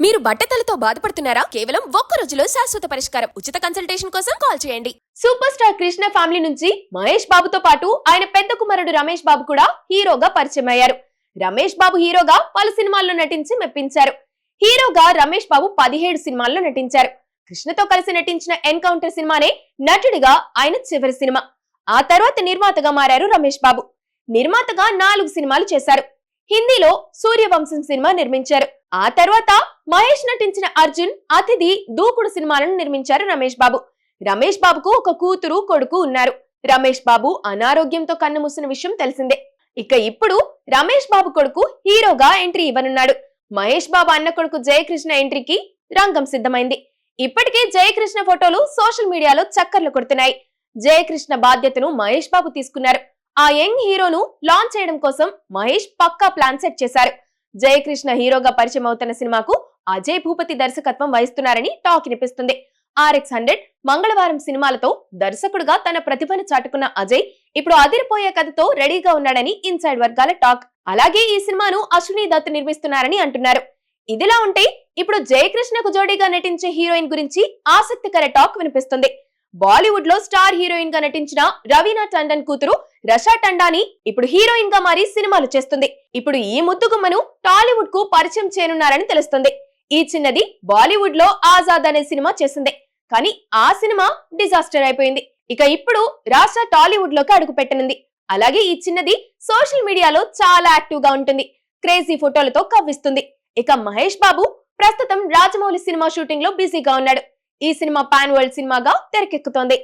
మీరు బట్టతలతో బాధపడుతున్నారా? కేవలం ఒక్క రోజులో శాశ్వత పరిష్కారం. ఉచిత కన్సల్టేషన్ కోసం కాల్ చేయండి. సూపర్ స్టార్ కృష్ణ ఫ్యామిలీ నుంచి మహేష్ బాబుతో పాటు ఆయన పెద్ద కుమారుడు రమేష్ బాబు కూడా హీరోగా పరిచయం అయ్యారు. రమేష్ బాబు హీరోగా పలు సినిమాల్లో నటించి మెప్పించారు. హీరోగా రమేష్ బాబు 17 సినిమాల్లో నటించారు. కృష్ణతో కలిసి నటించిన ఎన్కౌంటర్ సినిమానే నటుడిగా ఆయన చివరి సినిమా. ఆ తర్వాత నిర్మాతగా మారారు రమేష్ బాబు. నిర్మాతగా 4 సినిమాలు చేశారు. హిందీలో సూర్యవంశం సినిమా నిర్మించారు. ఆ తర్వాత మహేష్ నటించిన అర్జున్, అతిథి, దూకుడు సినిమాలను నిర్మించారు రమేష్ బాబు. రమేష్ బాబుకు ఒక కూతురు, కొడుకు ఉన్నారు. రమేష్ బాబు అనారోగ్యంతో కన్నుమూసిన విషయం తెలిసిందే. ఇక ఇప్పుడు రమేష్ బాబు కొడుకు హీరోగా ఎంట్రీ ఇవ్వనున్నాడు. మహేష్ బాబు అన్న కొడుకు జయకృష్ణ ఎంట్రీకి రంగం సిద్ధమైంది. ఇప్పటికే జయకృష్ణ ఫోటోలు సోషల్ మీడియాలో చక్కర్లు కొడుతున్నాయి. జయకృష్ణ బాధ్యతను మహేష్ బాబు తీసుకున్నారు. ఆ యంగ్ హీరోను లాంచ్ చేయడం కోసం మహేష్ పక్కా ప్లాన్ సెట్ చేశారు. జయకృష్ణ హీరోగా పరిచయం అవుతున్న సినిమాకు అజయ్ భూపతి దర్శకత్వం వహిస్తున్నారని టాక్ వినిపిస్తుంది. RX100, మంగళవారం సినిమాలతో దర్శకుడుగా తన ప్రతిభను చాటుకున్న అజయ్ ఇప్పుడు అదిరిపోయే కథతో రెడీగా ఉన్నాడని ఇన్సైడ్ వర్గాల టాక్. అలాగే ఈ సినిమాను అశ్విని దత్ నిర్మిస్తున్నారని అంటున్నారు. ఇదిలా ఉంటే ఇప్పుడు జయకృష్ణకు జోడీగా నటించే హీరోయిన్ గురించి ఆసక్తికర టాక్ వినిపిస్తుంది. బాలీవుడ్ లో స్టార్ హీరోయిన్ గా నటించిన రవీనా టండన్ కూతురు రషా టండాని ఇప్పుడు హీరోయిన్ గా మారి సినిమాలు చేస్తుంది. ఇప్పుడు ఈ ముద్దుగుమ్మను టాలీవుడ్ కు పరిచయం చేయనున్నారని తెలుస్తుంది. ఈ చిన్నది బాలీవుడ్ లో ఆజాద్ అనే సినిమా చేసింది. కానీ ఆ సినిమా డిజాస్టర్ అయిపోయింది. ఇక ఇప్పుడు రాషా టాలీవుడ్ లోకి అడుగు పెట్టనుంది. అలాగే ఈ చిన్నది సోషల్ మీడియాలో చాలా యాక్టివ్ గా ఉంటుంది. క్రేజీ ఫోటోలతో కవ్విస్తుంది. ఇక మహేష్ బాబు ప్రస్తుతం రాజమౌళి సినిమా షూటింగ్ లో బిజీగా ఉన్నాడు. ఈ సినిమా పాన్ వరల్డ్ సినిమాగా తెరకెక్కుతోంది.